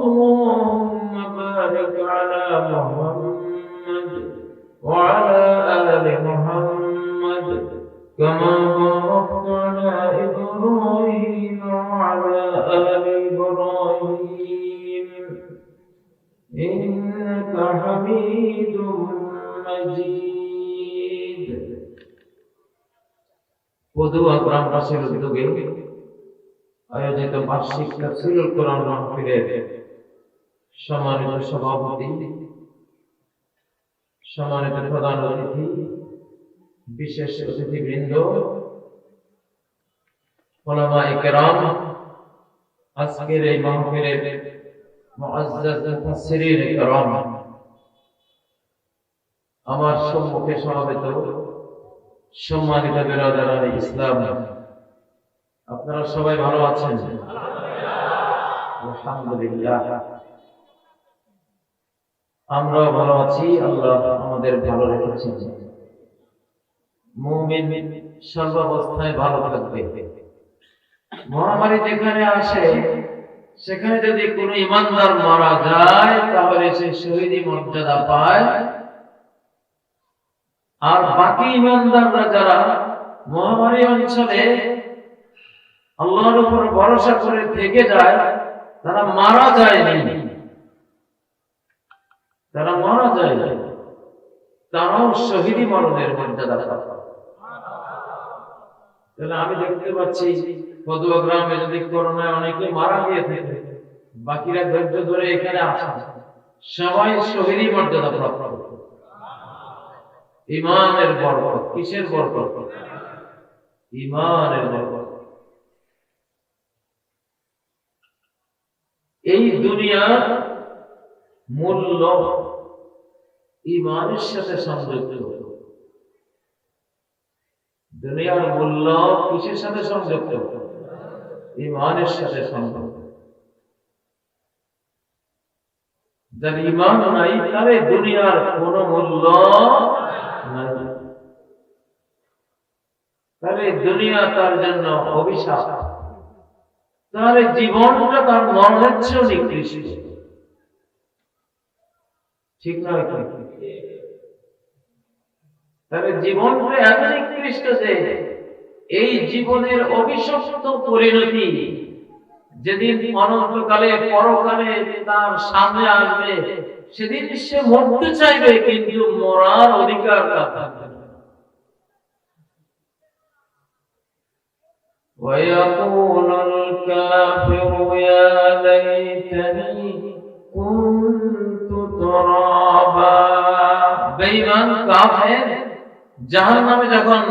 اللهم بارك على محمد وعلى آل محمد كما باركت على إبراهيم وعلى آل إبراهيم إنك حميد مجيد পদুয়া গ্রামবাসীর উদ্যোগে আয়োজিত বার্ষিক তাফসীরুল কোরআন মাহফিলের সম্মানিত সভাপতি, সম্মানিত প্রধান অতিথি, বিশেষ অতিথিবৃন্দ, উলামায়ে কেরাম, আজকের এই মাহফিলের মুআজ্জাজ মুফাসসিরিন কেরাম, আমার সম্মুখে সমবেত সম্মানিত বিরাদারানে ইসলাম, আপনারা সবাই ভালো আছেন? আলহামদুলিল্লাহ, আমরা ভালো আছি। আল্লাহ আমাদের ভালো রেখেছেন। মুমিন সর্বাবস্থায় ভালো থাকবে। মহামারী যেখানে আসে সেখানে যদি কোনো ইমানদার মারা যায় তাহলে সে শহীদি মর্যাদা পায়, আর বাকি ইমানদাররা যারা মহামারী অঞ্চলে আল্লাহর উপর ভরসা করে থেকে যায় তারা মারা যায়নি, তারাও শহীদি মরণের মর্যাদা পায়। তাহলে আমি দেখতে পাচ্ছি পদুয়া গ্রামে যদি করোনায় অনেকে মারা গিয়ে থাকে, বাকিরা ধৈর্য ধরে এখানে আসে, সবাই শহীদি মর্যাদা প্রাপ্ত। ঈমানের বরকত। কিসের বরকত? ঈমানের বরকত। এই দুনিয়ার মূল্য ঈমানের সাথে সংযুক্ত। দুনিয়ার মূল্য কিসের সাথে সংযুক্ত? ঈমানের সাথে সংযুক্ত। যার ঈমান নাই তার দুনিয়ার কোনো মূল্য নাই, তার দুনিয়া তার জন্য অভিশাপ, তার জীবনটা তার মরণের চেয়েও নিকৃষ্ট। ঠিক নয়? তার জীবনটা এত নিকৃষ্ট যে এই জীবনের অভিশপ্ত পরিণতি যেদিন অনন্তকালে পরকালে তার সামনে আসবে সেদিন সে মরতে চাইবে, কিন্তু মরার অধিকার তার থাকবে না। ويقول الكافر يا ليتني كنت ترابا। বেঈমান কাফের জাহান্নামে যখন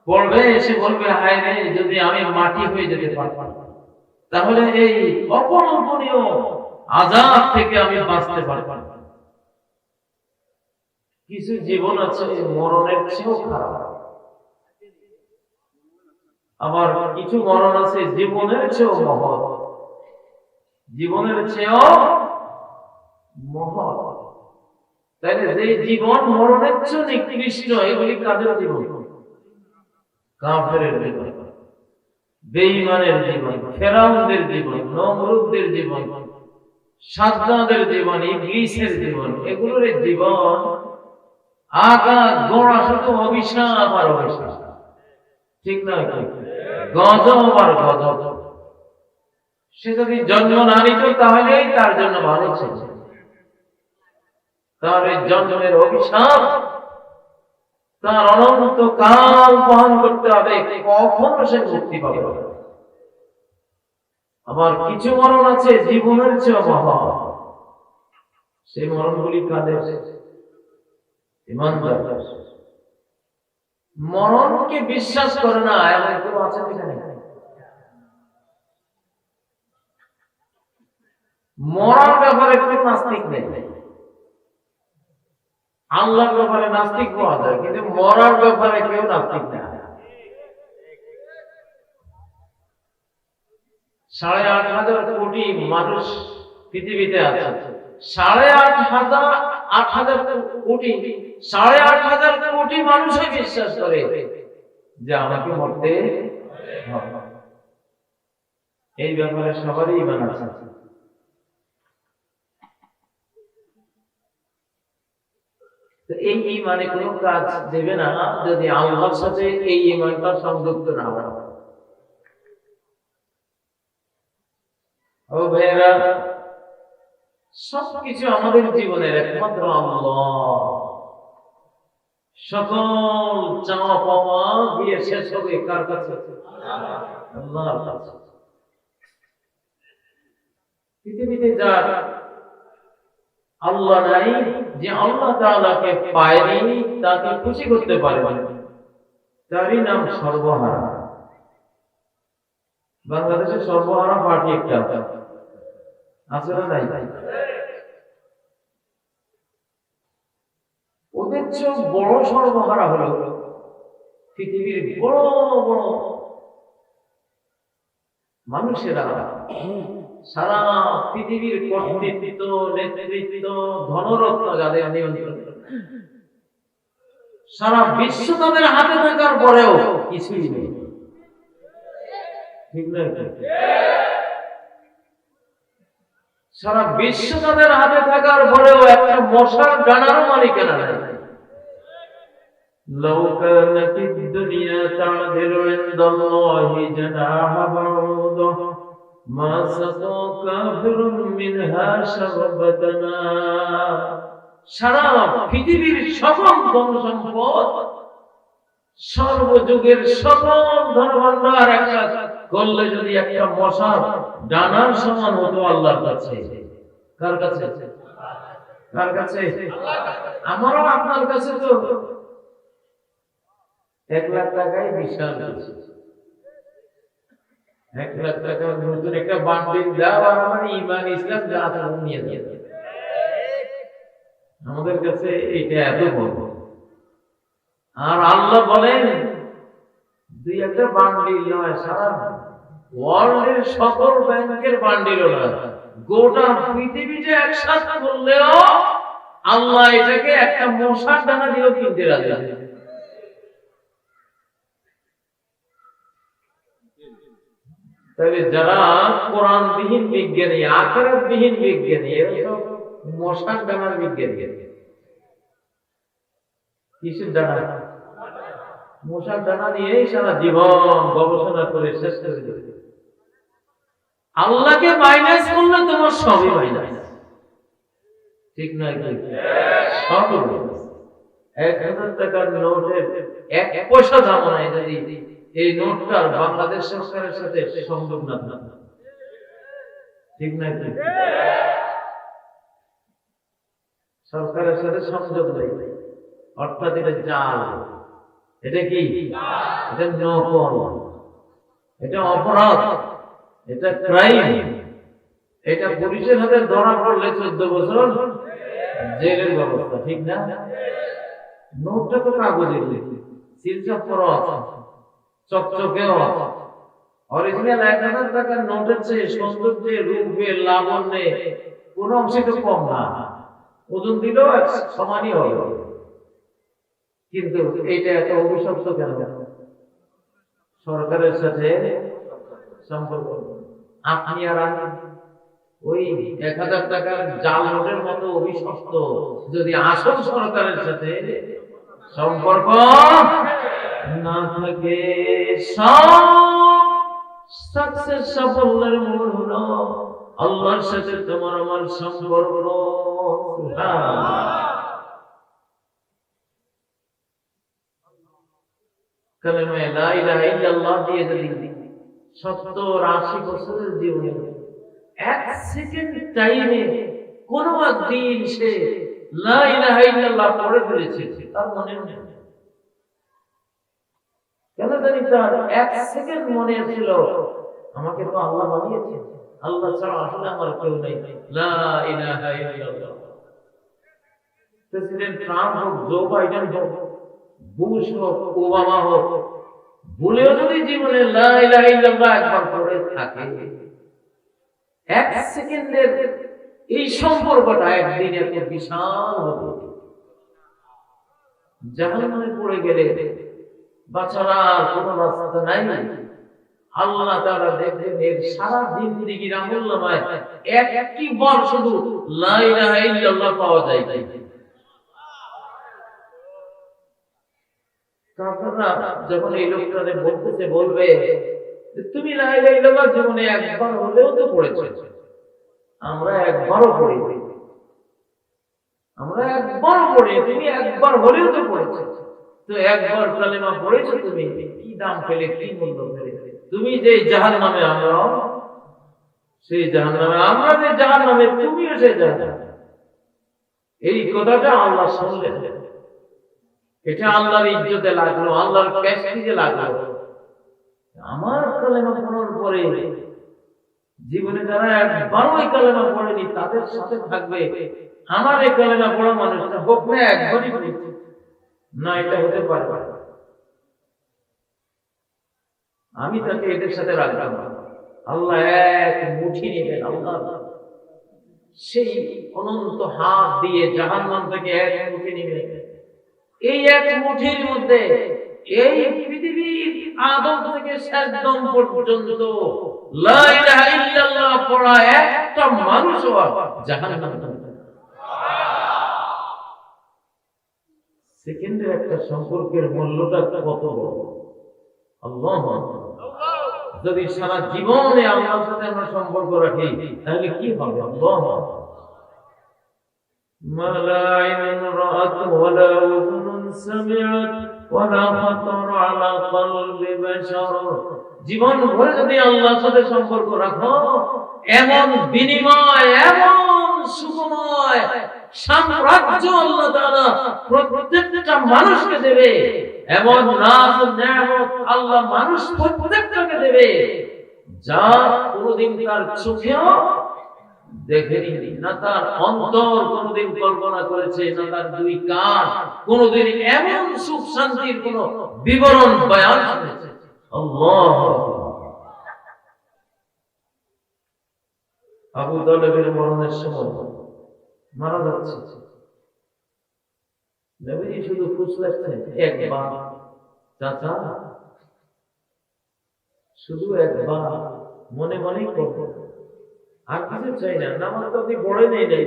পড়বে এসে বলবে, হায় রে, যদি আমি মাটি হয়ে যেতে পারতাম তাহলে এই অকল্পনীয় আযাব থেকে আমি বাঁচতে পারতাম। কিছু জীবন আছে মরণের চেয়েও খারাপ, আবার কিছু মরণ আছে জীবনের চেয়েও মহৎ, জীবনের চেয়েও মহৎ। তাইলে যে জীবন মরণের চেয়েও নিকৃষ্ট, এগুলি কাদের জীবন? কাফেরের জীবন, বেঈমানের জীবন, ফেরাউনদের জীবন, নমরুদদের জীবন, সাদ্দাদের জীবন, ইবলীসের জীবন। এগুলোর জীবন আঘাত গোড়া শুধু অভিশাপ আর অভিশাপ। ঠিক না? গজব আর গজব। সে যদি জন্ম না নিত তাহলেই তার জন্য ভালো ছিল, তার এই জন্মের অভিশাপ তার অনন্ত কাল বহন করতে হবে, কখনো সে মুক্তি পাবে না। আবার কিছু মরণ আছে জীবনের চেয়ে মহৎ, সেই মরণগুলি কাদের? ঈমানদার। মরণকে বিশ্বাস করে না এমন কেউ আছে এখানে? মরার ব্যাপারে কোনো নাস্তিক নেই। আল্লাহর ব্যাপারে নাস্তিক পাওয়া যায়, কিন্তু মরার ব্যাপারে কেউ নাস্তিক নেই। 8,500 কোটি মানুষ পৃথিবীতে আছে, 8,500 কোটি 8,500 কোটি মানুষই বিশ্বাস করে যে আমাকে মরতে হবে। এই ব্যাপারে সবারই ঈমান আছে। তো এই ঈমানে কোনো কাজ দেবে না যদি আল্লাহর সাথে এই ঈমানটা সংযুক্ত না হয়। ও ভাইরা, সবকিছু আমাদের জীবনের একমাত্র আল্লাহ। সকল চাওয়া পাওয়া দিয়ে শেষ হবে কার কাছে? আল্লাহর কাছে। পৃথিবীতে যার আল্লাহ নাই, যে আল্লাহ তাআলাকে পায়নি, তাকে খুশি করতে পারে না, তারই নাম সর্বহারা। বাংলাদেশে সর্বহারা পার্টি একটা আছে না নাই? ওদের চেয়ে বড় সর্বহারা হলো পৃথিবীর বড় বড় মানুষেরা, সারা পৃথিবীর কর্তৃত্ব, নেতৃত্ব, ধনরত্ন যাদের নিয়ন্ত্রণ, সারা বিশ্ব তাদের হাতে থাকার পরেও কিছুই নেই। ঠিক না? সারা বিশ্ব তাদের হাতে থাকার পরেও একটা মশার ডানারও মালিকানা নাই। لو كانت الدنيا تعدل عند الله جناح بعوضة ما سقى كافر منها شربة ماء। সারা পৃথিবীর সকল ধন সম্পদ, সর্বযুগের সকল ধনভাণ্ডার একসাথে করলে যদি একটা মশার ডানার সমান হতো আল্লাহর কাছে, কার কাছে? কার কাছে? আমারও আপনার কাছে তো 1 লাখ টাকাই বিশাল কিছু। 1 লাখ টাকা নতুন একটা বান্ডিল দাও আর আমার ঈমান ইসলাম যা আছে নিয়ে যাবে। আমাদের কাছে এটা এত বড়। আর আল্লাহ বলেন 2-1টা বান্ডিল নয়, সারা ওয়ার্ল্ডের সকল ব্যাংকের বান্ডিলও নয়, গোটা পৃথিবীতে একসাথে করলেও আল্লাহ এটাকে একটা মশার ডানা দিয়েও কিনতে রাজি। তাহলে যারা কোরআনবিহীন বিজ্ঞানী, আখিরাতবিহীন বিজ্ঞানী, এরা সব মশার ডানার বিজ্ঞানী। কিসের ডানা? মশার ডানা নিয়েই সারা জীবন গবেষণা করে শেষ করে দেবে। আল্লাহকে মাইনাস করলে তোমার সবই মাইনাস। ঠিক না? সব 1000 টাকার নোটের 1 পয়সা দাম নাই যদি এই নোটটা বাংলাদেশ সরকারের সাথে সংযোগ না থাকে। ঠিক না? সরকারের সাথে সংযোগ নেই, অর্থাৎ এটা জাল। এটা কি? এটা নকল, এটা অপরাধ, এটা ক্রাইম। এটা পুলিশের হাতে ধরা পড়লে 14 বছর জেলের ব্যবস্থা। ঠিক না? নোটটা তো কাগজের, সিলচাপ করা চকচকেও অরিজিনাল 1000 টাকার নোটের চেয়ে সৌন্দর্যে, রূপে, লাবণ্যে কোন অংশে তো কম না। ওজন দিলেও সমানই হবে। কিন্তু এইটা এত অভিশপ্ত কেন? সরকারের সাথে সম্পর্ক। আপনি আর আমি ওই 1000 টাকার জাল নোটের মতো অভিশপ্ত যদি আসল সরকারের সাথে সম্পর্ক না থাকে। সাকসেস, সাফল্যের মূল হলো আল্লাহর সাথে তোমার আমার সম্পর্ক। কালেমা লা ইলাহা ইল্লাল্লাহ দিয়ে যদি 70-80 বছরের জীবনে 1 সেকেন্ড টাইমে কোন একদিন সে লা ইলাহা ইল্লাল্লাহ পড়ে ফেলেছে, তার মনে নেই কেন জানি তার 1 সেকেন্ড মনে ছিল আমাকে তো আল্লাহ বানিয়েছে, আল্লাহ ছাড়া আসলে আমার কেউ নেই, লা ইলাহা ইল্লাল্লাহ। প্রেসিডেন্ট ট্রাম্প হোক, জো বাইডেন হোক, বুশ হোক, ওবামা হোক, ভুলেও যদি জীবনে লা ইলাহা ইল্লাল্লাহ একবার পড়ে থাকে, 1 সেকেন্ডের এই সম্পর্কটা একদিন এত বিশাল হবে। জাহান্নামে পড়ে গেলে বাঁচার আর কোনো রাস্তা নাই। আল্লাহ তাআলা দেখবেন এর সারা জিন্দেগির আমলনামায় একটি বার শুধু লা ইলাহা ইল্লাল্লাহ পাওয়া যায়। কাফেররা যখন এই লোকটাকে বলতেছে, বলবে তুমি লা ইলাহা ইল্লাল্লাহ জীবনে একবার হলেও তো পড়েছো, আমরা একবারও পড়ি, আমরা একবারও পড়ি, তুমি একবার হলেও তো পড়েছো, তো একবার কালেমা পড়েছো তুমি, কি দাম পেলে, কি মূল্য পেলে? তুমি যে জাহান্নামে, আমরা সেই জাহান্নামে, আমরা যে জাহান্নামে, তুমিও সেই জাহান্নামে। এই কথাটা আল্লাহ শুনলেন, এটা আল্লাহর ইজ্জতে লাগলো, আল্লাহর প্রেস্টিজে লাগলো। আমার কালেমা পড়ার পরে জীবনে যারা একবারও এই কালেমা পড়েনি তাদের সাথে থাকবে, আমার এই কালেমা পড়া মানুষটা হোক না একবারই পড়েছে না, এটা হতে পারে না, আমি তাকে এদের সাথে রাখলাম না। আল্লাহ এক মুঠি নেবেন, আল্লাহ সেই অনন্ত হাত দিয়ে জাহান্নাম থেকে এক মুঠি নেবেন। এই এক মুঠির মধ্যে এই পৃথিবীর আদম থেকে শেষদম পর্যন্ত লা ইলাহা ইল্লাল্লাহ পড়া একটা মানুষও জাহান্নামে যাবে না। সেকেন্ডের একটা সম্পর্কের মূল্যটা কত বড়! আল্লাহু আকবার। যদি সারা জীবনে আল্লাহর সাথে আমরা সম্পর্ক রাখি তাহলে কি হবে? আল্লাহু আকবার। মা লা আইনুন রাআত ওয়ালা উযুনুন সামিআত ওয়ালা খাতার আলা কলবি বাশার। জীবন ভরে যদি আল্লাহর সাথে সম্পর্ক রাখো, এমন বিনিময়, এমন সুখময় সাম্রাজ্য আল্লাহ তাআলা প্রত্যেকটা মানুষকে দেবে, এমন নাজ নেয়ামত আল্লাহ মানুষ প্রত্যেকটাকে দেবে যা কোনোদিন তার চোখেও দেখেনি, না তার অন্তর কোনোদিন কল্পনা করেছে, না তার দুই কান কোনোদিন এমন সুখ শান্তির কোন বিবরণ বয়ান করেছে। আল্লাহু আকবার। আবু তালেবের মরণের সময় মারা যাচ্ছে, নবীজি শুধু খুঁজলেন একবার, চাচা শুধু একবার, মনে মনেই করবো, আর কিছু চাই না। নামাজ তো আপনি পড়ে নেই নাই,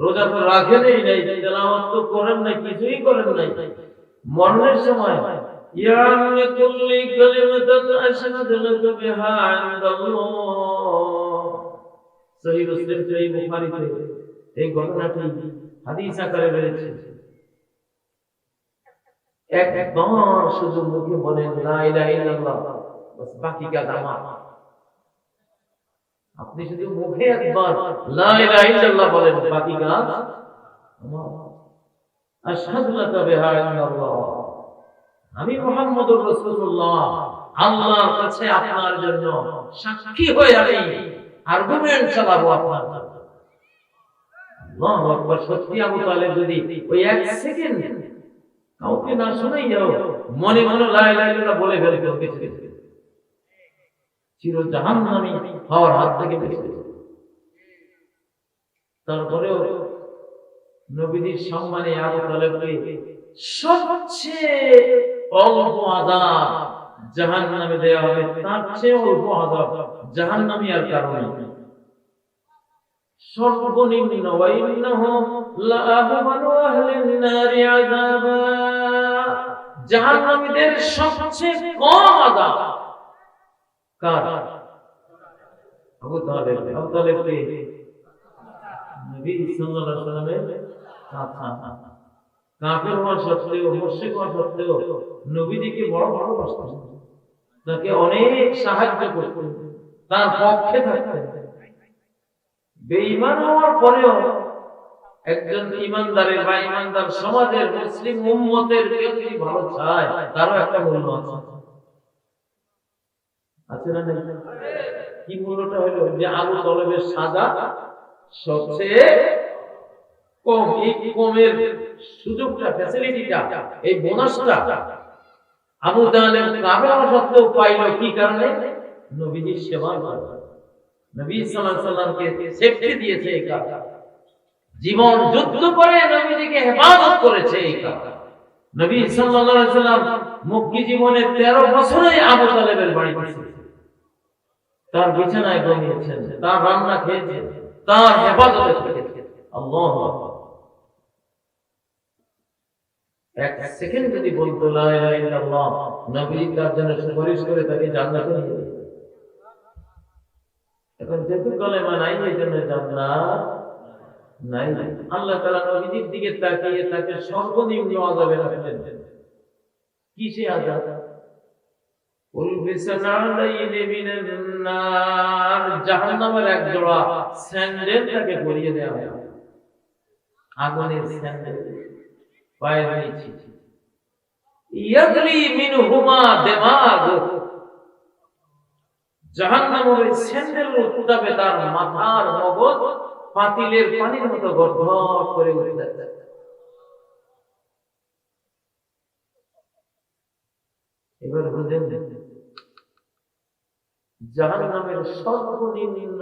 রোজা তো রাখে নেই নাই, তেলাওয়াত তো করেন নাই, কিছুই করেন নাই। মরণের সময় ইয়া লিকুল্লি কালিমাতান আশহাদু লাকা বিহা ইনদাল্লাহ, সহিহ মুসলিম, সহিহ বুখারীতে এই ঘটনাটি হাদিস আকারে রয়েছে। একবার শুধু মুখে বলেন লা ইলাহা ইল্লাল্লাহ, বাস বাকি কাজ আমার। আপনি শুধু মুখে একবার লা ইলাহা ইল্লাল্লাহ বলেন, বাকি কাজ আমার। আশহাদু লাকা বিহা ইনদাল্লাহ, আমি মুহাম্মদুর রাসূলুল্লাহ আল্লাহর কাছে আপনার জন্য সাক্ষী হয়ে আমি আর্গুমেন্ট চালাবো আপনার জন্য। আল্লাহু আকবার। সত্যি আবু তালেব যদি ওই এক সেকেন্ড কাউকে না শুনেই যাও, মনে মনে লা ইলাহা ইল্লাল্লাহ বলে ফেলবে, চির জাহান্নামী হওয়ার হাত থেকে বেঁচে। তারপরেও নবীজির সম্মানে আবু তালেবকে সবচেয়ে অল্প আযাব জাহান্নামে দেওয়া হবে, তার চেয়ে অল্প আযাব জাহান্নামী আর কারো নেই। সর্বনিম্ন ওয়া ইন্নাহু লাআহওয়ানু আহলিন নারি আযাবা, জাহান্নামীদের সবচেয়ে কম আযাব কার? আবু তালেব। আবু তালেবকে নবী সাল্লাল্লাহু আলাইহি ওয়াসাল্লামের চাচা, কাফের হওয়া সত্ত্বেও, মুশরিক হওয়া সত্ত্বেও নবীজিকে বড় ভালোবাসতেন, তাকে অনেক সাহায্য করতেন, তার পক্ষে থাকতেন। বেঈমান হওয়ার পরেও একজন ইমানদারের বা ইমানদার সমাজের মুসলিম উম্মতের কেউ যদি ভালো চায়, তারও একটা মূল্য আছে না? কি মূল্যটা হলো যে আবু তালেবের সাজা সবচেয়ে কম। এই কমের সুযোগটা, ফ্যাসিলিটিটা, এই বোনাসটা আবু তালেব কাফের হওয়া সত্ত্বেও পাইল। কি কারণে? নবীজির সেবা করে, নবী সাল্লাল্লাহু আলাইহি সাল্লামকে সেফটি দিয়েছে, এই কাজ জীবন যুদ্ধ করে নবীজিকে হেফাজত করেছে। এই কাজ নবী সাল্লাল্লাহু আলাইহি সাল্লাম মক্কি জীবনে 13 বছরে আবু তালেবের বাড়িতে ছিলেন, তার বিছানায় ঘুমিয়েছেন, তার রান্না খেয়েছেন, তার হেফাজতে থেকেছেন। আল্লাহু আকবার। এক সেকেন্ড যদি বলতো লা ইলাহা ইল্লাল্লাহ, নবী তার জন্য সুপারিশ করে তাকে জান্নাতে নিয়ে যেতেন। এখন যেহেতু কালেমা নাই, এই জন্য জান্নাত নাই। আল্লাহ তাআলা নবীর দিকে তাকিয়ে তাকে সর্বনিম্ন আযাবে রাখলেন। কি সে আযাব? জাহান্নামের এক জোড়া স্যান্ডেল তাকে পরিয়ে দেওয়া হয়, আগুনের স্যান্ডেল পায়ের নিচে। ইয়াগলি মিনহুমা দিমাগ, জাহান্নামের স্যান্ডেল উত্তাপে তার মাথার মগজ পাতিলের পানির মতো গড়গড় করে উঠতে। এবার বুঝেন, জাহান্নামের সর্বনিম্ন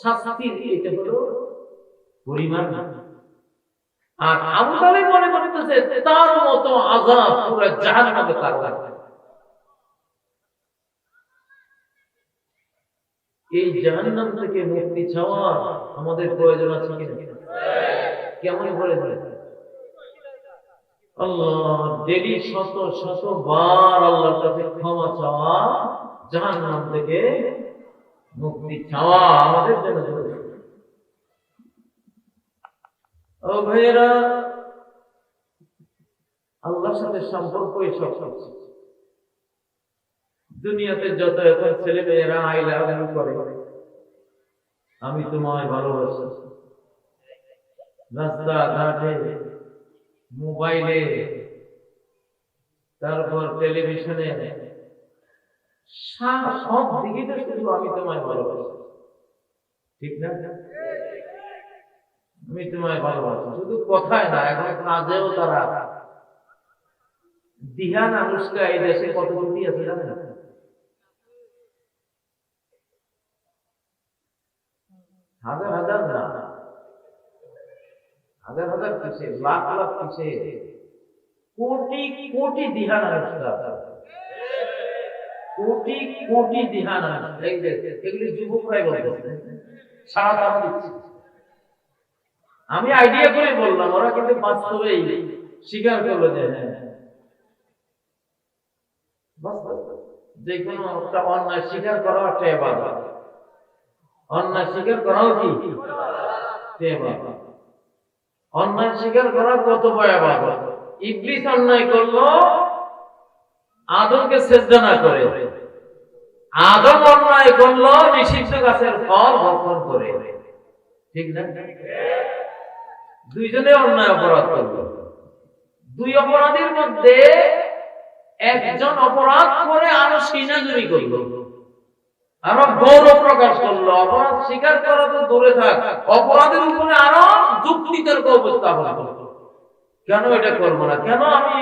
শাস্তির এটা হলো পরিমাণ। আর আবু তালেব মনে করতেছে তার মতো আযাব পুরো জাহান্নামে কার লাগবে। এই জাহান্নাম থেকে মুক্তি চাওয়া আমাদের প্রয়োজন আছে কিনা? কেমন করে বলে আল্লাহ ডেলি শত শত বার আল্লাহর কাছে ক্ষমা চাওয়া, জাহান্নাম থেকে মুক্তি চাওয়া আমাদের জন্য জরুরি। ও ভাইয়েরা, আল্লাহর সাথে সম্পর্ক এসব দুনিয়াতে যত এখন ছেলে মেয়েরা আই লাভ ইউ করে, আমি তোমায় ভালোবাসি, রাস্তা ঘাটে, মোবাইলে, তারপর টেলিভিশনে, সব দিকে তো শুধু আমি তোমায় ভালোবাসি, ঠিক না? আমি তোমায় ভালোবাসি শুধু কথায় না, এখন কাজেও তারা। দিহান আনুষ্কা এই দেশে কত কোটি আছে জানেন? হাজার হাজার না, হাজার হাজার কিসে, লাখ লাখ কিসে, কোটি কোটি দিহান আনুষ্কা, কোটি কোটি দিহান আনুষ্কা। এগুলি যুবকরাই বলতেছে, সারা তারা দিচ্ছে। আমি আইডিয়া করে বললাম, ওরা কিন্তু বাস্তবেই স্বীকার করলো যে যে কোনো একটা অন্যায় স্বীকার করা একটা ইবাদত। অন্যায় স্বীকার করাও কি ইবাদত? অন্যায় স্বীকার করা কত বড় ইবাদত। ইবলিস অন্যায় করলো, আদমকে সিজদা না করে। আদম অন্যায় করলো, নিষিদ্ধ গাছের ফল ভক্ষণ করে, ঠিক না? দুইজনে অন্যায় অপরাধ করলো। দুই অপরাধীর মধ্যে একজন অপরাধ করে আরো সিনাজুরি করলো, আরো গৌরব প্রকাশ করলো। অপরাধ স্বীকার করা তো দূরে থাক, অপরাধের উপরে আরো যুক্তি তর্ক উপস্থাপন করলো। কেন এটা করবো না? কেন আমি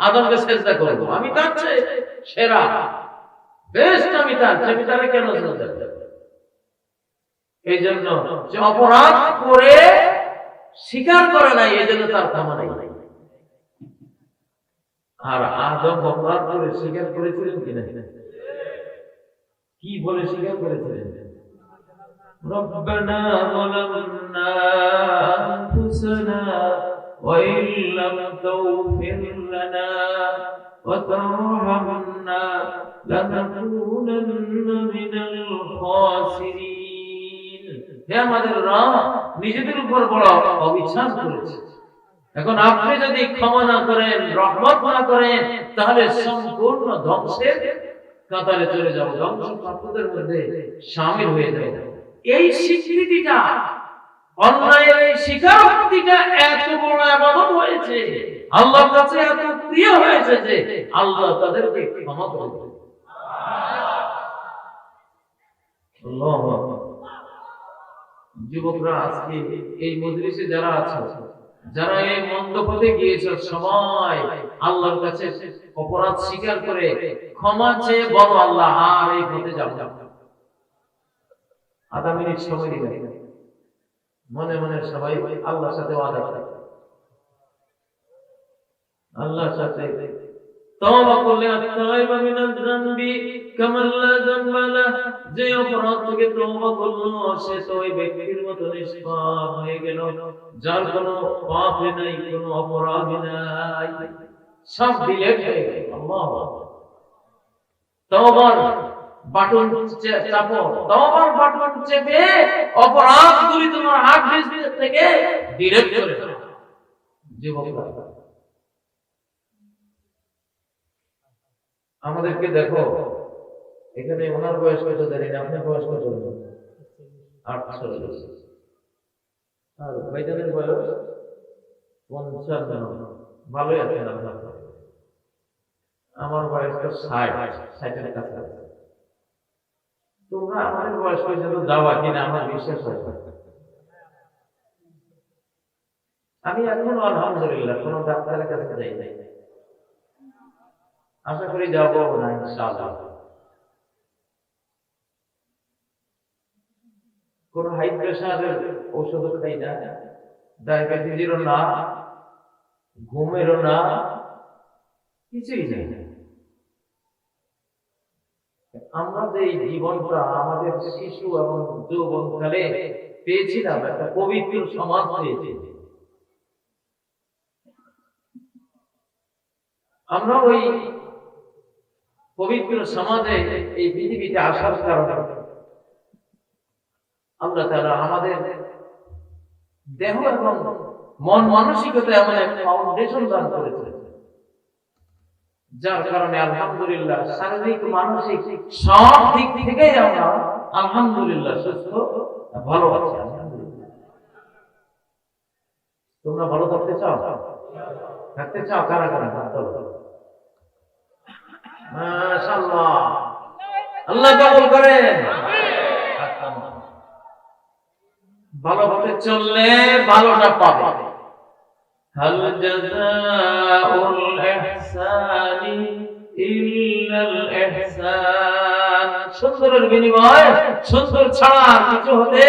আদমকে সিজদা করবো? আমি তার চেয়ে সেরা, বেস্ট, আমি তার চেয়ে, আমি তারে কেন সিজদা করব? এই জন্য যে অপরাধ করে স্বীকার করে নাই, এই জন্য তার ক্ষমা নাই। আর আদম অপরাধ করে স্বীকার করেছিলেন কিনা? কি বলে স্বীকার করেছিলেন? রব্বানা যালামনা আনফুসানা ওয়া ইল্লাম তাগফির লানা ওয়া তারহামনা লানাকুনান্না মিনাল খাসিরিন। হে আমাদের রব, নিজেদের উপর বড় অবিশ্বাস করেছি। এখন আপনি যদি ক্ষমা না করেন, রহমত না করেন, তাহলে সম্পূর্ণ ধ্বংসের কাতারে চলে যাব, ধ্বংসপ্রাপ্তদের মধ্যে শামিল হয়ে যাব। এই স্বীকৃতিটা, অন্যায়ের এই স্বীকারোক্তিটা এত বড় ইবাদত হয়েছে, আল্লাহর কাছে এত প্রিয় হয়েছে যে আল্লাহ তাদেরকে ক্ষমা করে দেন। আল্লাহু আকবার। যুবকরা, আজকে এই মজলিসে যারা আছে, যারা এই মন্দ পথে গিয়েছে, সবাই আল্লাহর কাছে অপরাধ স্বীকার করে ক্ষমা চেয়ে বলো, আল্লাহ আর এই পথে যাব না। আধা মিনিট সময় দিবেন, মনে মনে সবাই আল্লাহর সাথে ওয়াদা করে, আল্লাহর সাথে তওবা করলে আত-তাইবা মিনাজ যামবি কামান লা যামবা লাহ, যে অপরাধ থেকে তওবা করলো সে তো ওই ব্যক্তির মতো নিষ্পাপ হয়ে গেল যার কোনো পাপ নাই, কোনো অপরাধ নাই, সব ডিলিট হয়ে গেল। আল্লাহু আকবার। তওবার বাটন চাপো, তওবার বাটন চেপে অপরাধগুলি তোমার হার্ড ডিস্ক থেকে ডিলিট করে দাও। যুবকরা, আমাদেরকে দেখো, এখানে ওনার বয়স কত জানি না, আপনার বয়স কত? 48। আর ভাইজানের বয়স 55। ভালোই আছেন আপনার। আমার বয়স তো 60-এর কাছাকাছি। তোমরা আমাদের বয়স পর্যন্ত যাওয়া কিনা আমার বিশ্বাস হয় না। আমি এখনো আলহামদুলিল্লাহ কোন ডাক্তারের কাছে যাই নাই, আশা করি যাবো না ইনশাআল্লাহ। কোন হাই প্রেশারের ঔষধ খাই না, ডায়াবেটিসেরও না, ঘুমেরও না, কিছুই নেই। আমরা যে জীবনটা আমাদের শিশু এবং যৌবনকালে পেয়েছিলাম, একটা পবিত্র সমাজ পেয়েছি। আমরা ওই পবিত্র সমাজে এই পৃথিবীতে আসার কারণে আল্লাহ তাআলা আমাদের দেহ এবং মন মানসিকতা এমন এক ফাউন্ডেশন দান করেছে, যার কারণে আলহামদুলিল্লাহ শারীরিক মানসিক সব দিক থেকেই আমরা আলহামদুলিল্লাহ সুস্থ ভালো আছি। আলহামদুলিল্লাহ। তোমরা ভালো থাকতে চাও? থাকতে চাও? কারা কারা থাকতে? মাশাআল্লাহ, আল্লাহ কবুল করেন। ভালো পথে চললে ভালোটা পাবে। হাল জাযাউল ইহসানি ইল্লাল ইহসান। সুন্দরের বিনিময় সুন্দর ছাড়া আর কিছু হতে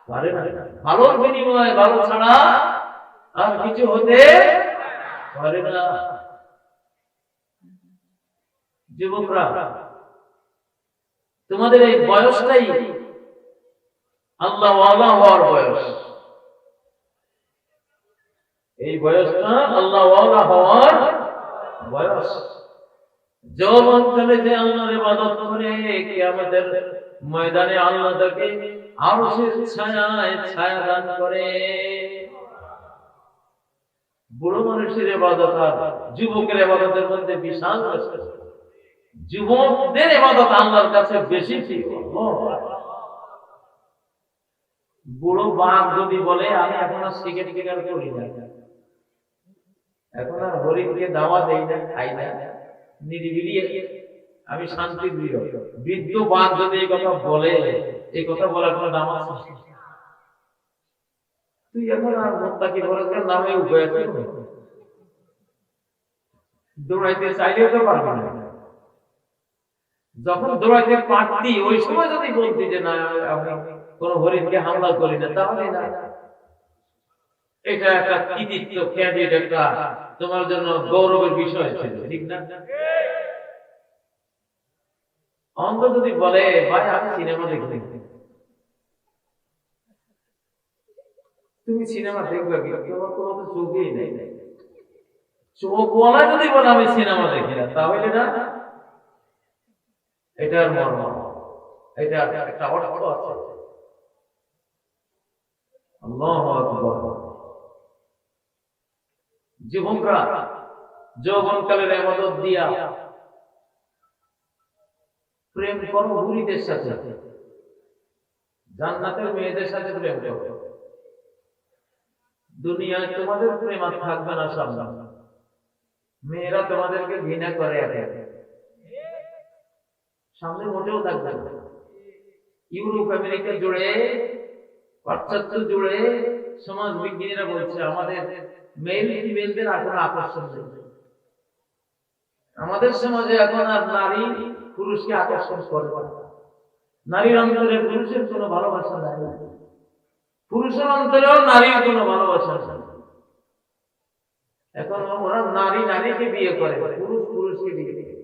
পারে না। ভালোর বিনিময় ভালো ছাড়া আর কিছু হতে পারে না। যুবকরা, তোমাদের এই বয়সটাই আল্লাহ ওয়ালা হওয়ার বয়স। এই বয়সটা আল্লাহ ওয়ালা হওয়ার বয়স। যৌবনকালে যে আল্লাহর ইবাদত করে কিয়ামতের ময়দানে আল্লাহ তাকে আরশের ছায়ায় ছায়া দান করে। বুড়ো মানুষের ইবাদত আর যুবকের ইবাদতের মধ্যে বিশাল পার্থক্য। যুবকদের ইবাদত আল্লাহর কাছে বেশি প্রিয়। বুড়ো বাঘ যদি বলে আমি এখন আর সিগারেট করি না, এখন আর হরিণকে দাওয়া দেই না, খাই না, নিরিবিলি আমি শান্তি প্রিয়। বৃদ্ধ বাঘ যদি এই কথা বলে, এই কথা বলার কোনো দাম আছে? তুই এখন আর মোত্তাকি ফরজের নামে উপায় আছে? দৌড়াইতে চাইলেও তো পারবি না। যখন দৌড়াইতে পারতি ওই সময় যদি বলতি যে না আমি কোন হরিণকে হামলা করি না, তাহলে না, এটা একটা কৃতিত্ব, ক্যাডেট, একটা তোমার জন্য গৌরবের বিষয় ছিল, ঠিক না? অন্ধ যদি বলে ভাই আমি সিনেমা দেখতে, তুমি সিনেমা দেখবে কি? তোমার কোনো তো চোখই নেই। চোখ বলা যদি বলে আমি সিনেমা দেখি না, তাহলে না, এটার মর্ম, এটা একটা অর্থ আছে। আল্লাহু আকবার। যুবকরা যৌবনকালের ইবাদত দিয়া প্রেম করো হুরিদের সাথে, জান্নাতের মেয়েদের সাথে প্রেম করো। দুনিয়ায় তোমাদের প্রেম আর থাকবে না। সামনে মেয়েরা তোমাদেরকে ঘৃণা করে, সামনে মোটেও থাকবে না। ইউরোপ আমেরিকা জুড়ে, পাশ্চাত্য জুড়ে সমাজ বিজ্ঞানীরা বলছে আমাদের মেল ফিমেলদের এখন আকর্ষণ নেই। আমাদের সমাজে এখন আর নারী পুরুষকে আকর্ষণ করে না। নারীর অন্তরে পুরুষের কোনো ভালোবাসা নাই, পুরুষের অন্তরেও নারীর কোনো ভালোবাসা নাই। এখন ওরা নারী নারীকে বিয়ে করে, পুরুষ পুরুষকে বিয়ে করে,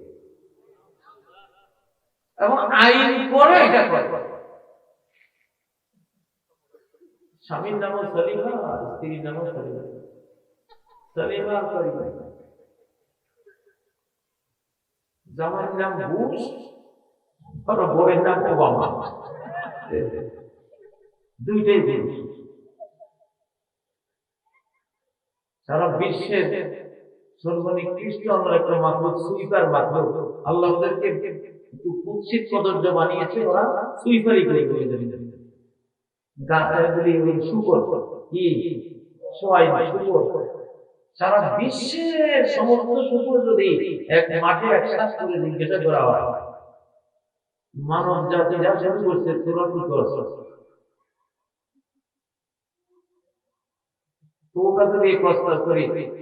এবং আইন করে এটা করে। স্বামীর নামও সলিমা, স্ত্রীর নামও সলিমা, সলিমা সলিমা। জামাইয়ের নাম বুশ, আর বউয়ের নাম ওবামা, দুইটাই পুরুষ। সারা বিশ্বের সর্বনিকৃষ্ট একটা মাখলুক সুইপার মাখলুক, আল্লাহ ওদেরকে একটু কুৎসিত কদর্য বানিয়েছে, ওরা সুইপারই করে করে যাবে। গাছগুলি শুকর কি সবাই শুকর, সারা বিশ্বের সমস্ত শুকর যদি এক মাঠে একসাথে করে জিজ্ঞাসা করা হয়, মানব জাতি যা শুরু করছে তোরা কি করছে,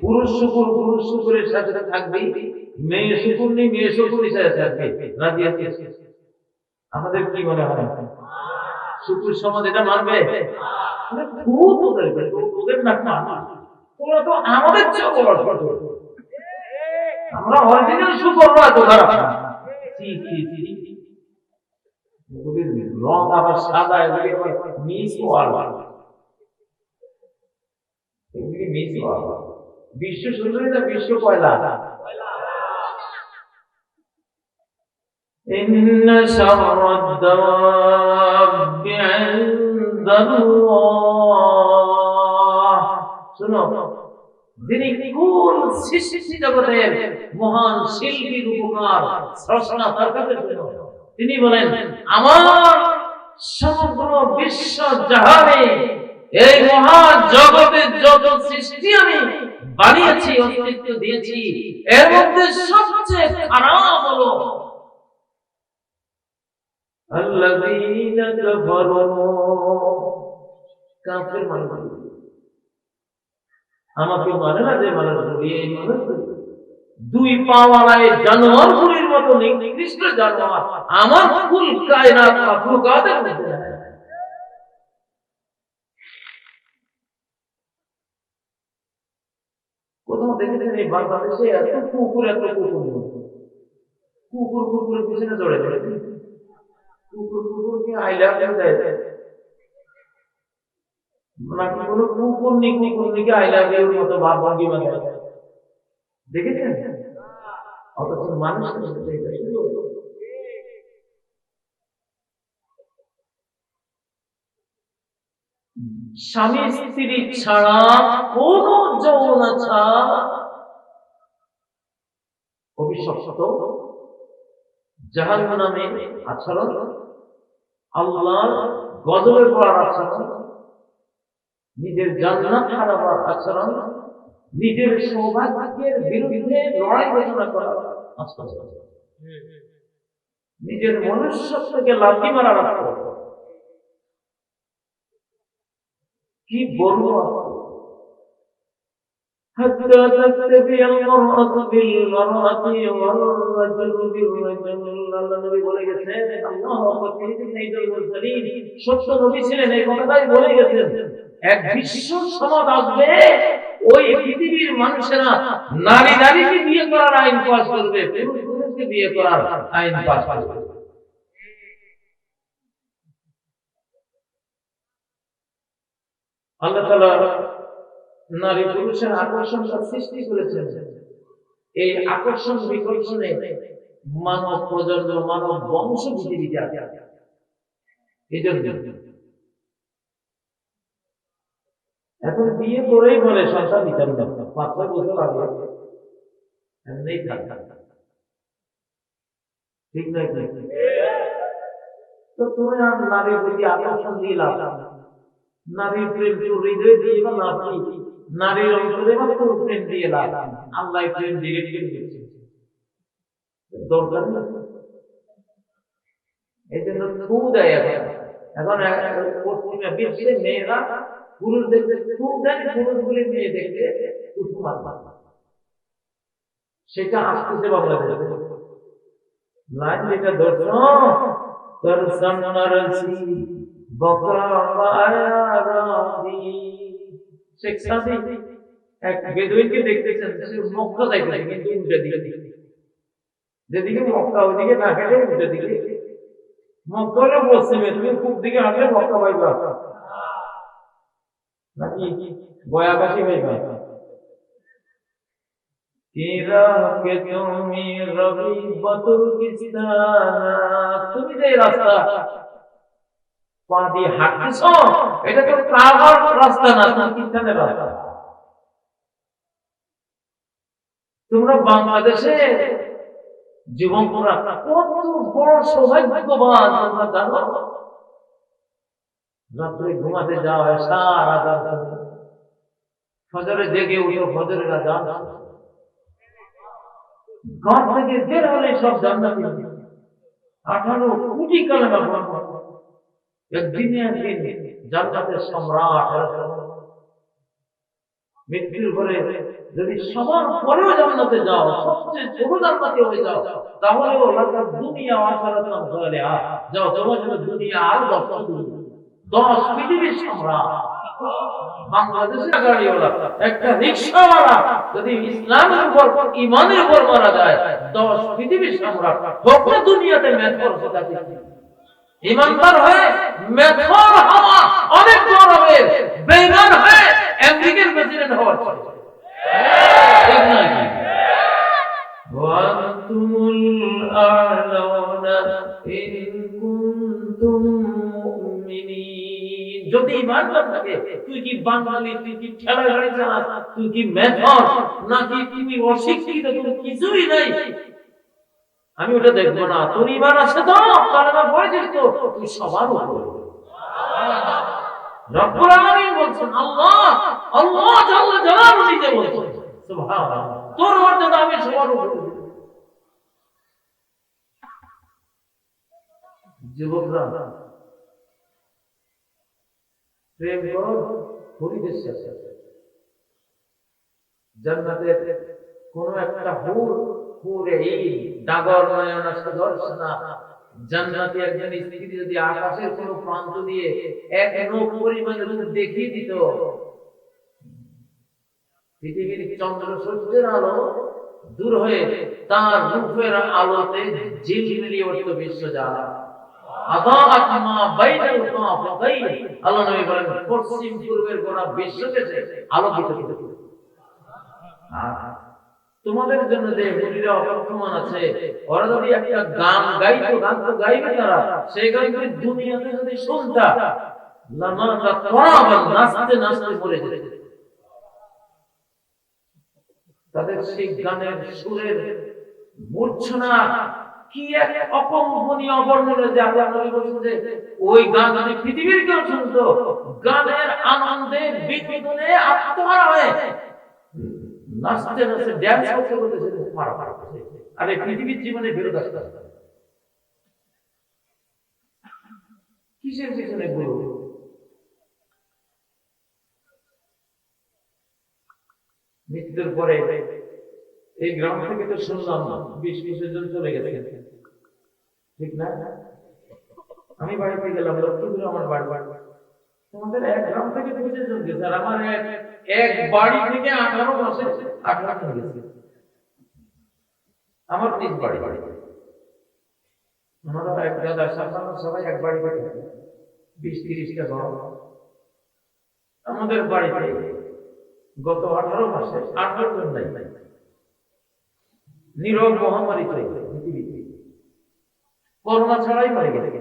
পুরুষ শুকুরের সাথে থাকবে, মেয়ে শুকুর নেই মেয়ে শুকুরের সাথে থাকবে, রাজি আছে? আমাদের কি মনে হয় শুকুর সমাজ এটা মানবে? ওদের না, তোমরা তো আমাদের চেয়ে বড়, আমরা অরিজিনাল শুকুর না তো খারাপ। রং আবার সাদা, মিস বিশ্ব সুন্দরী না বিশ্ব কয়লা? ইন্না শাররাদ দাওয়াবি ইনদাল্লাহ। শুনো, যিনি কুল সৃষ্টি জগতের মহান শিল্পী রূপকার স্রষ্টা, তার কাছে শুনো, তিনি বলেন আমার সমগ্র বিশ্ব জাহানে এই মহা জগতের যত সৃষ্টি আমি বানিয়েছি, অস্তিত্ব দিয়েছি, এর মধ্যে সবচেয়ে খারাপ হলো আল্লাযীনা কাফারু, কাফের মানুষ। আমাকে মানে না যে মানুষ, এই মানুষ দুই পাওয়ালা জানোয়ারগুলির মতো নিকৃষ্ট জানোয়ার আমার কুল কায়নাত মাখলুকাতের মধ্যে। কোথাও দেখেছেন এই বাংলাদেশে এত কুকুর, এত কুকুর কুকুরের পিছনে দৌড়ে দৌড়ে কুকুরকে আই লাভ ইউ দেয় নাকি কোনো কুকুরকে আই লাভ ইউর মতো ভাব ভঙ্গিমা দেয়, দেখেছেন? অথচ মানুষ স্বামী স্ত্রী ছাড়া কোন যৌনাচার অভিশপ্ত, জাহান্নামে আচরণ, আল্লাহর গজবে পড়ার আচরণ, নিজের জান্নাত হারাবার আচরণ, নিজের সৌভাগ্যের বিরুদ্ধে লড়াই ঘোষণা করা, নিজের মনুষ্যত্বকে লাথি মারার আচরণ। কি বলবো, حتى تكتفي المرأة بالمرأة والرجل بالرجل। আল্লাহ নবী বলে গেছেন, আল্লাহু আকবার, তিনি সাইয়্যিদুল মুরসালিন, সত্য নবী ছিলেন, এই কথাটাই বলে গেছেন। এক বিশ্ব সমাজ আসবে, ওই পৃথিবীর মানুষেরা নারী নারীকে বিয়ে করার আইন পাস করবে, পুরুষ পুরুষকে বিয়ে করার আইন পাস করবে। আল্লাহ তাআলা নারী পুরুষের আকর্ষণটা সৃষ্টি করেছেন। এই আকর্ষণ বিকর্ষণে মানব প্রজন্ম, মানব বংশ পৃথিবীতে আছে। এই জন্য এখন বিয়ে করেই বলে সন্তান দিতে হবে, 5 বছর আগে এমনি থাকে, ঠিক নাই? তো তুমি আর নারীর প্রতি আকর্ষণ দিয়ে লাভ, নারীর প্রেম তোর হৃদয়ে দিয়ে বা লাভ নেই, নারীর অন্তরে বা তোর প্রেম দিয়ে লাভ। আল্লাহ প্রেম ডিরেক্টলি দিচ্ছে, দরকার নেই। এই জন্য খুব দেয় এখন পশ্চিমা বিশ্বে মেয়েরা পুরুষ দেখতে খুব দেয়, পুরুষগুলি মেয়ে দেখতে কুসুম আত্মা, সেটা আসতেছে বাংলাদেশে। লাইন যেটা ধরছ তোর সন্ন্যাসী বকরা শেখ সাদি এক বেদুইনকে দেখতেছেন সে মক্কা যাইতেছে কিন্তু উল্টা দিকে, যেদিকে মক্কা ওইদিকে না হেঁটে উল্টা দিকে। মক্কা হলো পশ্চিমে, তুমি পূব দিকে হাঁটলে মক্কা পাইবা নাকি গয়াবাসী পাইবা? তুমি যে রাস্তা পা দিয়ে হাঁটতেছ এটা তো কাবার রাস্তা না, তুমি খ্রিস্টানের রাস্তা। তোমরা বাংলাদেশে যুবকরা কত বড় সৌভাগ্যবান তোমরা জানো? রাত্রে ঘুমাতে যাও, সারা রাত ফজরে জেগে উঠো, ফজরের আযান, ঘর থেকে বের হলে সব জান্নাতি। 18 কোটি কালেমা পড়ো, একদিনে একদিন জান্নাতের সম্রাট। মৃত্যুর পরে যদি সবার পরেও জান্নাতে যাও, সবচেয়ে ছোট জান্নাতে হয়ে যাও, তাহলেও লাগাত দুনিয়া আখিরাতান সালিহা, যাও তোমার জন্য দুনিয়া আর 10 পৃথিবীর সম্রাট। বাংলাদেশের গাড়িওয়ালা একটা রিকশাওয়ালা যদি ইসলামের উপর ঈমানের উপর মারা যায়, 10 পৃথিবীর সম্রাট হোক না দুনিয়াতে মেথর সেটাতে ঈমানদার হয়ে মেথর হওয়া অনেক গৌরবের, বেঈমান হয়ে আমেরিকার প্রেসিডেন্ট হওয়ার চেয়ে ঠিক নয় কি? ওয়ান্তুমুল আ'লাউনা ইন কুনতুম মুমিনিন। যদি ঈমানদার থাকে, তুই কি বাঙালি, তুই কি ঠেলা গাড়ি চালাস, তুই কি মেথর, নাকি তুমি অশিক্ষিত, তুমি কিছুই নাই, আমি ওটা দেখবো না। তোর ঈমান আছে তো, কালেমা পড়েছিস তো, তুই সবার উপরে। রব্বুল আলামিন বলছেন, আল্লাহ জাল্লা জালালুহু নিজে বলছেন, সুবহানাল্লাহ, তোর মর্যাদা আমি সবার উপরে। যুবকরা প্রেম করো হরিদের সাথে। জান্নাতের কোন একটা হুরে এই ডাগর নয়না সুদর্শনা জান্নাতি একজন স্ত্রী যদি আকাশের কোন প্রান্ত দিয়ে এক নখ পরিমাণ রূপ দেখিয়ে দিত, পৃথিবীর চন্দ্র সূর্যের আলো দূর হয়ে তার রূপের আলোতে ঝিলমিলিয়ে উঠত বিশ্বজালা। আযাআত মা বাইনাল কাফাতাইন, আল্লাহ নবী বলেন পশ্চিম পূর্বের গোটা বিশ্বকে আলোকিত করত। তোমাদের জন্য যে মুরিরা অপেক্ষমান আছে, ওরা যদি একটা গান গাইতো, গান তো গাইবে তারা, সেই গান যদি দুনিয়াতে যদি শুনতা, লামাতা তরাবান, নাচতে নাচতে মরে যেত। তাদের সেই গানের সুরের মূর্ছনা কি এক অকল্পনীয় অবর্ণনীয়, যে আল্লাহ নবী বলেছেন যে ওই গান যদি পৃথিবীর কেউ শুনতো, গানের আনন্দে বিনোদনে আত্মহারা হয়ে নাচতে নাচতে ড্যান্স করতে করতে সে মারা মারা করছে। আর এই পৃথিবীর জীবনে বিরোধ আসতে কিসের পিছনে গুরু? মৃত্যুর পরে এই গ্রাম থেকে তো শুনলাম 20-25 জন চলে গেছে, ঠিক না? আমি বাড়িতে গেলাম, লক্ষ্মীপুরে আমার বাড়ি, তোমাদের এক গ্রাম থেকে 25 জন গেছে, আর আমার এক বাড়ি থেকে 18 মাসে 18 জন গেছে। আমার নিজ বাড়ি, আমরা এক দাদা সবাই এক বাড়ি থেকে 20-30টা ঘর। আমাদের বাড়িতে গত 18 মাসে 18 জন নাই। নীরব মহামারী চলছে পৃথিবীতে, করোনা ছাড়াই মারা গেছে।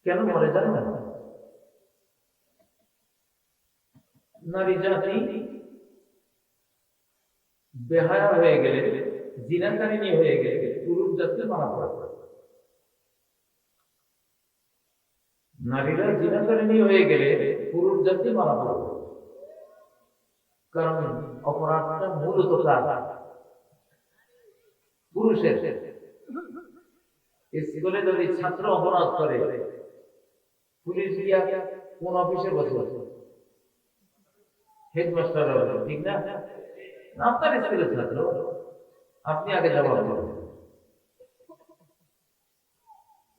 কেন মরে জানো না? নারী জাতি বেহায়া হয়ে গেলে, জিনাকারিনী হয়ে গেলে পুরুষ জাতি মারা পড়ে। নারীরা জিনাকারিনী হয়ে গেলে পুরুষ জাতি মারা পড়ে, কারণ অপরাধটা মূলত পুরুষের। স্কুলে যদি ছাত্র অপরাধ করে, পুলিশ গিয়া কোন অফিসে বসে, হেডমাস্টার, ঠিক না? আপনার স্কুলের ছাত্র, আপনি আগে জবাব দেবেন।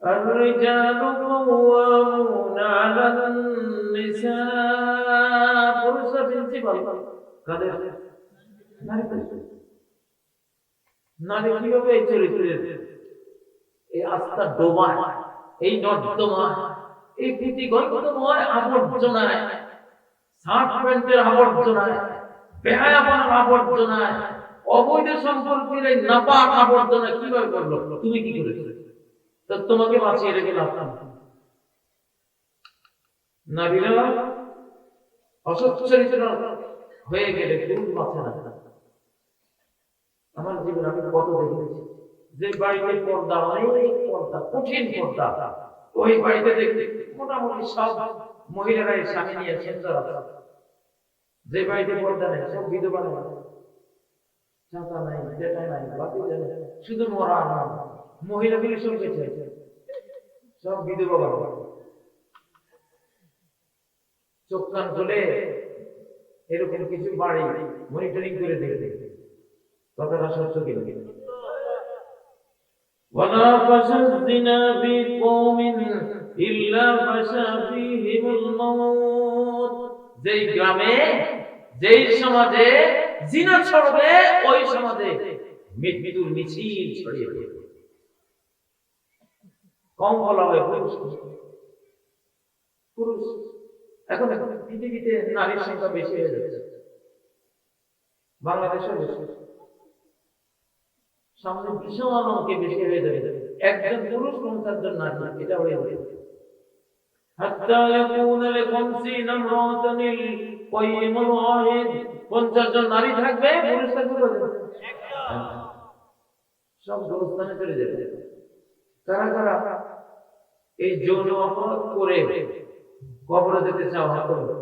الرجال قوامون على النساء পুরুষরা প্রিন্সিপাল কাদের নারী নারী কিভাবে এই চরিত্রের এই আস্থা ডোবায় এই নর্দমা এই প্রীতিগন্ধময় আবর্জনায় শার্ট প্যান্টের আবর্জনায় বেহায়াপনার আবর্জনায় অবৈধ সম্পর্কের এই নাপাক আবর্জনা কিভাবে করলো তুমি কি করেছো তো তোমাকে বাঁচিয়ে রেখে লাভ নারীরা অসচ্চরিত্র হয়ে গেলে পুরুষ বাঁচে না আমার জীবনে আমি কত দেখেছি যে বাড়িতে পর্দা অনেক পর্দা কঠিন পর্দা ওই বাড়িতে দেখতে মোটামুটি সব মহিলারা স্বামী নিয়ে সুন্দর আছে যে বাড়িতে পর্দা নেই সব বিধবা চাচা নাই জেঠা নাই বাকি শুধু মরা না মহিলাগুলি সব গেছে সব বিধবা বাবা চোখ কান খুলে এরকম কিছু বাড়ি মনিটরিং করে দেখে কথাটা সত্য কিনা ولا فشى الزنا في قوم إلا فشى فيهم الموت যেই গ্রামে যেই সমাজে জিনা ছড়বে ওই সমাজে মৃত্যুর মিছিল ছড়িয়ে পড়বে কম বলা হয় পুরুষ এখন পৃথিবীতে নারীর সংখ্যা বেশি হয়ে যাচ্ছে বাংলাদেশেও বেশি সামনে বিশাল অঙ্কে বেশি হয়ে যাবে একজন পুরুষ 50 জন নারী এটা হয়ে যাবে হাত্তা ইয়াকুনা লি50 ইমরাতান القيم الواحد 50 জন নারী থাকবে পুরুষ থাকবে সব গোরস্থানে চলে যাবে কারা কারা এই যৌন অপরাধ করে কবরে যেতে চাও হাত তুলো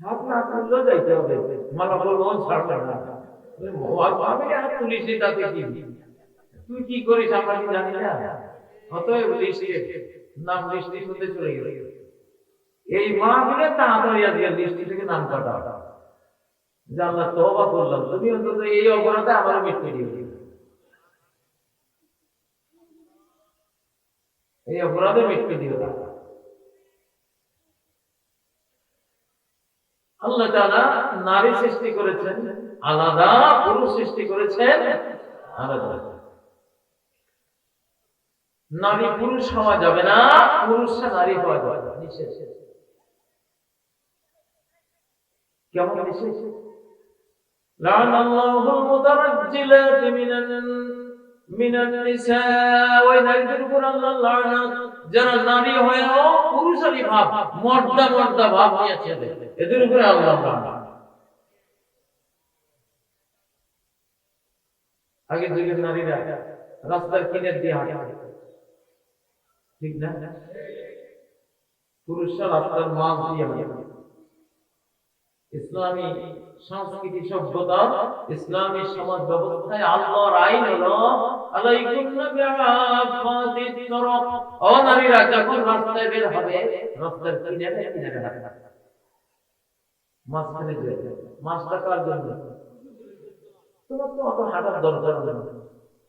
হাত না তুললেও যাইতে হবে মালা বলবো ছাড়বে না আমি হাত তুলিস তাতে কি তুই কি করিস আমরা কি জানি না অতএব লিস্টে নাম লিস্টের মধ্যে চলে গেল এই মাহফিলে তাড়াতাড়ি আজকে লিস্ট থেকে নাম কাটা যে আল্লাহ তওবা করলাম তুমি অন্তত এই অপরাধে আমার মৃত্যু দিও এই অপরাধে মৃত্যু দিও আল্লাহ তাআলা নারী সৃষ্টি করেছেন আলাদা পুরুষ সৃষ্টি করেছেন আলাদা নারী পুরুষ হওয়া যাবে না পুরুষরা নারী হওয়া যাবে না নিষেধ কেমন নিষেধ লানাল্লাহুল মুতারাজ্জিলাত মিনান নিসা ওই নারীদের উপর আল্লাহ লানত যারা নারী হয়েও পুরুষালী ভাব মর্দা ভাব নিয়েছে এদের উপরে আল্লাহ লানত আগে যুগের নারীরা রাস্তার কিনার দিয়ে হাঁটে ঠিক না পুরুষরা রাস্তার মাঝ দিয়ে হাঁটে ইসলামী সংস্কৃতি সভ্যতা ইসলামী সমাজ ব্যবস্থায় আল্লাহর আইন হলো আলাইকুন্না বিআফাতিত তরফ ও নারীরা যখন রাস্তায় বের হবে রাস্তার কিনারে হাঁটবে মাঝখানে যাবে মাছটা কার জন্য তোমার তো অত হাঁটার দরকার নেই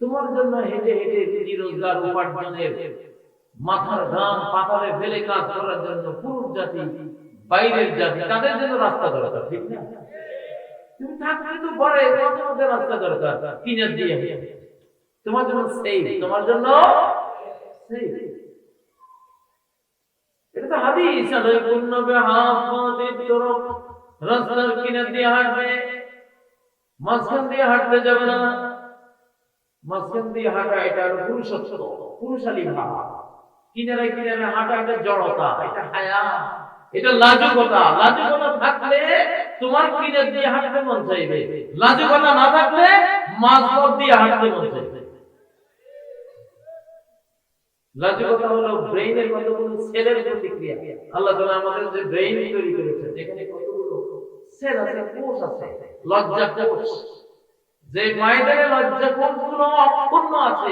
তোমার জন্য হেঁটে হেঁটে রুজি রোজগার উপার্জনের মাথার ঘাম পাতালে ফেলে কাজ করার জন্য পুরুষ জাতি বাইরের জাতি তাদের জন্য রাস্তা দরকার ঠিক না তুমি থাকলে তো পরে তোমাদের রাস্তা দরকার কিনার দিয়ে তোমার জন্য সেফ তোমার জন্য সেফ এটা তো হাদিস আলাইকুন্না বিআফাতিত তরফ রাস্তার কিনার দিয়ে হাঁটবে মাঝখান দিয়ে হাঁটতে যাবে না মাঝখান দিয়ে হাঁটা এটা পুরুষত্ব পুরুষালী ভাব কিনারে কিনারে হাঁটা এটা জড়তা এটা হায়া এটা লাজুকতা থাকলে তোমার কিনার দিয়ে হাঁটতে মন চাইবে লাজুকতা না থাকলে মাঝপথ দিয়ে হাঁটতে মন চাইবে লাজুকতা হলো ব্রেইনের কতগুলো সেলের প্রতিক্রিয়া আল্লাহ তাআলা আমাদের যে ব্রেইন তৈরি করেছেন যেখানে কতগুলো সেল আছে কোষ আছে লজ্জা কোষ যে মায়েদের লজ্জা কোষগুলো অপূর্ণ আছে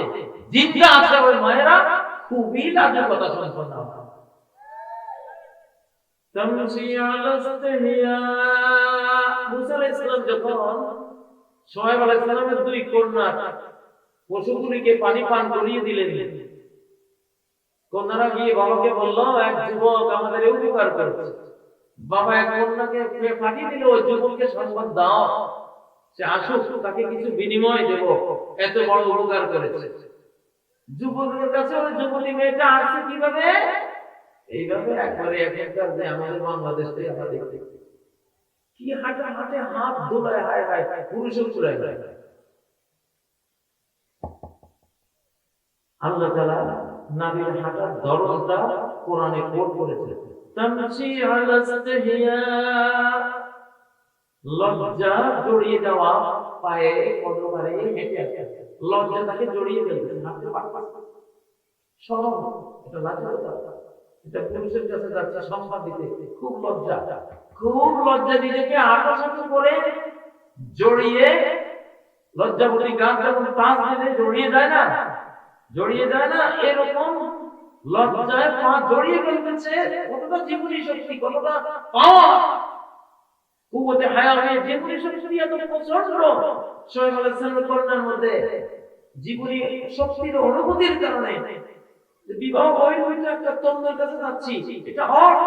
জিন্দা আছে ওই মায়েরা খুবই লাজুকতা সম্পন্ন তামসি আলা ইস্তিহিয়া মুসা আলাইহিস সালাম যখন শুআয়ব আলাইহিস সালামের দুই কন্যা পশুগুলিকে পানি পান করিয়ে দিলেন। কন্যারা গিয়ে বাবাকে বলল, এক যুবক আমাদের এই উপকার করেছে। বাবা এক কন্যাকে পাঠিয়ে দিল, ওই যুবককে সংবাদ দাও, সে আসুক, তাকে কিছু বিনিময় দেব, এত বড় উপকার করেছে। যুবকের কাছে ওই যুবতী মেয়েটা আসছে কিভাবে? এইভাবে একবারে এখানকার যে আমাদের বাংলাদেশ থেকে আমরা দেখতে কি হাঁটা হাঁটে, হাত দোলায়, হায় হায়, পুরুষের চুড়ায়। আল্লাহ তাআলা নবীর হাঁটার ধরনটা কোরআনে কোট করেছে। তামশি আলা ইসতিহিয়া, লজ্জা জড়িয়ে যাওয়া, পায়ে কদমে হেঁটে আসে, লজ্জা তাকে জড়িয়ে ফেলছে, হাঁটতে পারছে না। শরম, এটা লজ্জা, এটা পুরুষের কাছে যাচ্ছে সংবাদ দিতে, খুব লজ্জা, খুব লজ্জা, নিজেকে আটাশাটো করে জড়িয়ে, লজ্জাবতী গাছ যখন পাঁচ দিনে জড়িয়ে যায় না, জড়িয়ে যায় না, এরকম লজ্জায় পা জড়িয়ে ফেলতেছে। কতটা জীবনী শক্তি, কতটা পাওয়ার, কুওয়াতে হায়াতের জীবনী শক্তি এত প্রচন্ড। শোয়েব আলাইহিস সালামের কন্যার মধ্যে জীবনী শক্তির অনুভূতির কারণে বিবাহ বহির্ভূত একটা তরুণের কাছে যাচ্ছি, এটা হট,